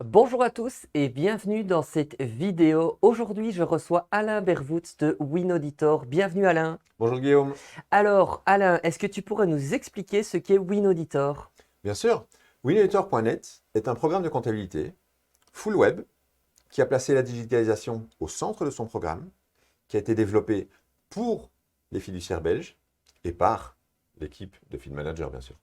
Bonjour à tous et bienvenue dans cette vidéo. Aujourd'hui, je reçois Alain Bervoets de WinAuditor. Bienvenue Alain. Bonjour Guillaume. Alors Alain, est-ce que tu pourrais nous expliquer ce qu'est WinAuditor? Bien sûr, WinEditor.net est un programme de comptabilité full web qui a placé la digitalisation au centre de son programme, qui a été développé pour les fiduciaires belges et par l'équipe de Field Manager, bien sûr.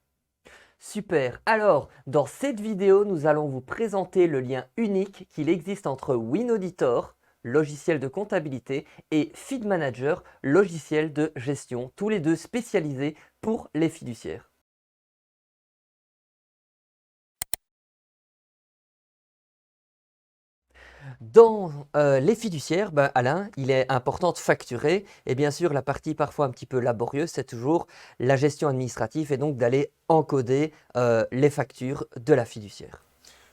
Super. Alors, dans cette vidéo, nous allons vous présenter le lien unique qu'il existe entre WinAuditor, logiciel de comptabilité, et Feed Manager, logiciel de gestion, tous les deux spécialisés pour les fiduciaires. Dans les fiduciaires, ben, Alain, il est important de facturer et bien sûr la partie parfois un petit peu laborieuse, c'est toujours la gestion administrative et donc d'aller encoder les factures de la fiduciaire.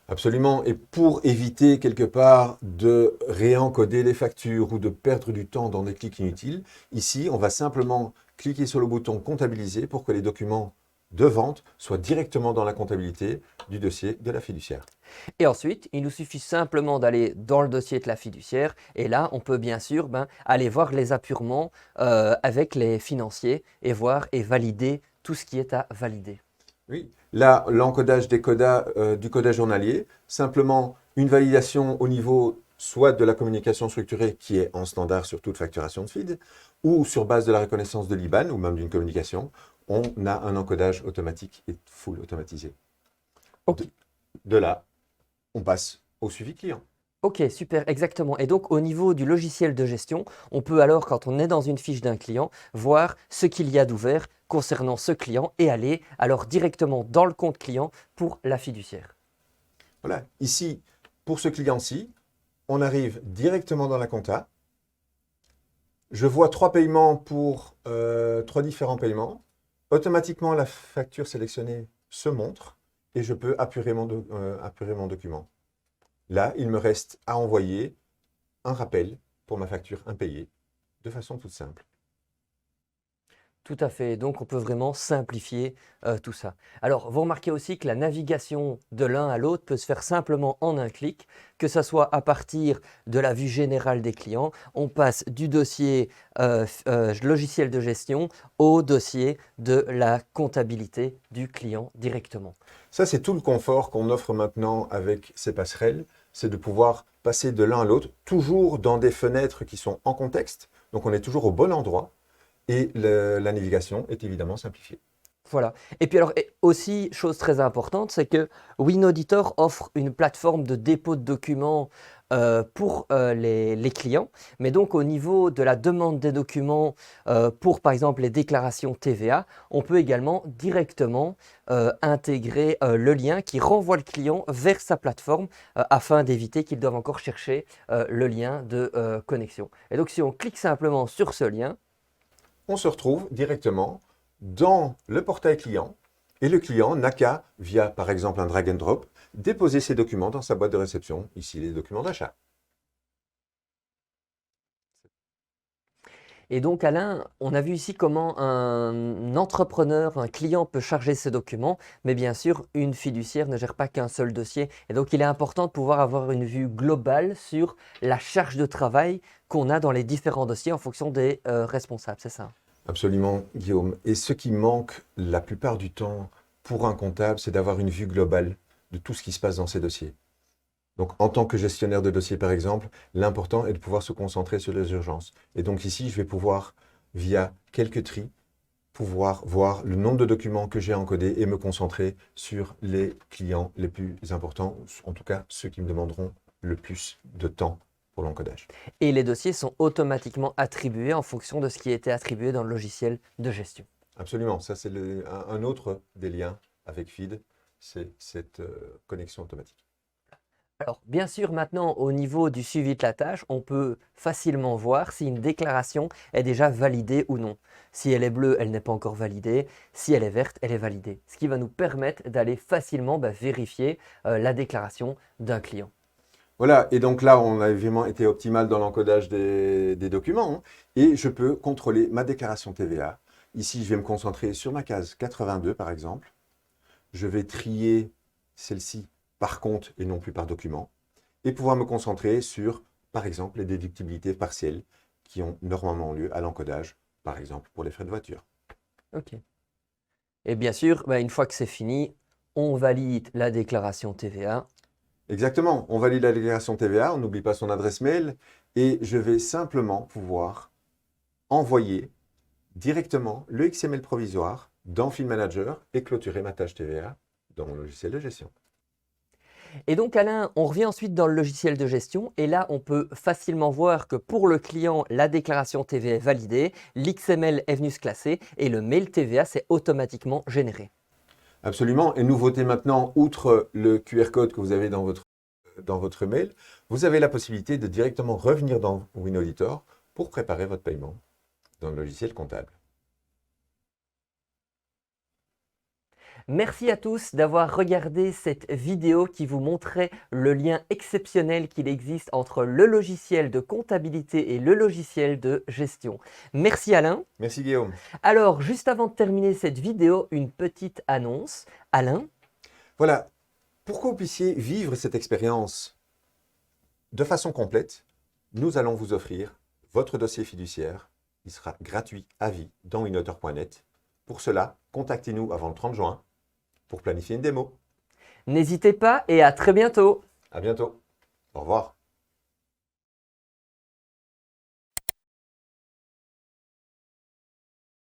Absolument, et pour éviter quelque part de réencoder les factures ou de perdre du temps dans des clics inutiles, ici on va simplement cliquer sur le bouton comptabiliser pour que les documents de vente soient directement dans la comptabilité du dossier de la fiduciaire. Et ensuite, il nous suffit simplement d'aller dans le dossier de la fiduciaire et là, on peut bien sûr aller voir les apurements avec les financiers et voir et valider tout ce qui est à valider. Oui, là, l'encodage du codage journalier, simplement une validation au niveau soit de la communication structurée qui est en standard sur toute facturation de feed, ou sur base de la reconnaissance de l'IBAN ou même d'une communication, on a un encodage automatique et full automatisé. Ok. De là, on passe au suivi client. Ok, super, exactement. Et donc, au niveau du logiciel de gestion, on peut alors, quand on est dans une fiche d'un client, voir ce qu'il y a d'ouvert concernant ce client et aller alors directement dans le compte client pour la fiduciaire. Voilà, ici, pour ce client-ci, on arrive directement dans la compta. Je vois trois paiements pour trois différents paiements. Automatiquement, la facture sélectionnée se montre et je peux apurer apurer mon document. Là, il me reste à envoyer un rappel pour ma facture impayée de façon toute simple. Tout à fait. Donc, on peut vraiment simplifier tout ça. Alors, vous remarquez aussi que la navigation de l'un à l'autre peut se faire simplement en un clic, que ce soit à partir de la vue générale des clients. On passe du dossier logiciel de gestion au dossier de la comptabilité du client directement. Ça, c'est tout le confort qu'on offre maintenant avec ces passerelles, c'est de pouvoir passer de l'un à l'autre, toujours dans des fenêtres qui sont en contexte. Donc, on est toujours au bon endroit et la navigation est évidemment simplifiée. Voilà. Et puis alors aussi, chose très importante, c'est que WinAuditor offre une plateforme de dépôt de documents pour les clients. Mais donc au niveau de la demande des documents pour par exemple les déclarations TVA, on peut également directement intégrer le lien qui renvoie le client vers sa plateforme afin d'éviter qu'il doive encore chercher le lien de connexion. Et donc si on clique simplement sur ce lien, On se retrouve directement dans le portail client et le client n'a qu'à, via par exemple un drag and drop, déposer ses documents dans sa boîte de réception, ici les documents d'achat. et donc Alain, on a vu ici comment un entrepreneur, un client peut charger ses documents, mais bien sûr, une fiduciaire ne gère pas qu'un seul dossier. Et donc il est important de pouvoir avoir une vue globale sur la charge de travail qu'on a dans les différents dossiers en fonction des responsables, c'est ça? Absolument, Guillaume. Et ce qui manque la plupart du temps pour un comptable, c'est d'avoir une vue globale de tout ce qui se passe dans ces dossiers. Donc, en tant que gestionnaire de dossier, par exemple, l'important est de pouvoir se concentrer sur les urgences. Et donc ici, je vais pouvoir, via quelques tris, pouvoir voir le nombre de documents que j'ai encodés et me concentrer sur les clients les plus importants, en tout cas ceux qui me demanderont le plus de temps pour l'encodage. Et les dossiers sont automatiquement attribués en fonction de ce qui a été attribué dans le logiciel de gestion. Absolument, ça c'est un autre des liens avec Feed, c'est cette connexion automatique. Alors, bien sûr, maintenant, au niveau du suivi de la tâche, on peut facilement voir si une déclaration est déjà validée ou non. Si elle est bleue, elle n'est pas encore validée. Si elle est verte, elle est validée. Ce qui va nous permettre d'aller facilement vérifier la déclaration d'un client. Voilà, et donc là, on a vraiment été optimal dans l'encodage des documents, hein, et je peux contrôler ma déclaration TVA. Ici, je vais me concentrer sur ma case 82, par exemple. Je vais trier celle-ci par compte et non plus par document, et pouvoir me concentrer sur, par exemple, les déductibilités partielles qui ont normalement lieu à l'encodage, par exemple pour les frais de voiture. Ok. Et bien sûr, une fois que c'est fini, on valide la déclaration TVA. Exactement, on valide la déclaration TVA, on n'oublie pas son adresse mail, et je vais simplement pouvoir envoyer directement le XML provisoire dans Field Manager et clôturer ma tâche TVA dans mon logiciel de gestion. Et donc Alain, on revient ensuite dans le logiciel de gestion et là on peut facilement voir que pour le client, la déclaration TVA est validée, l'XML est venu se classer et le mail TVA s'est automatiquement généré. Absolument, et nouveauté maintenant, outre le QR code que vous avez dans votre mail, vous avez la possibilité de directement revenir dans WinAuditor pour préparer votre paiement dans le logiciel comptable. Merci à tous d'avoir regardé cette vidéo qui vous montrait le lien exceptionnel qu'il existe entre le logiciel de comptabilité et le logiciel de gestion. Merci Alain. Merci Guillaume. Alors, juste avant de terminer cette vidéo, une petite annonce. Alain, Voilà, pour que vous puissiez vivre cette expérience de façon complète, nous allons vous offrir votre dossier fiduciaire. Il sera gratuit à vie dans winauditor.net. Pour cela, contactez-nous avant le 30 juin pour planifier une démo. n'hésitez pas et à très bientôt. À bientôt. Au revoir.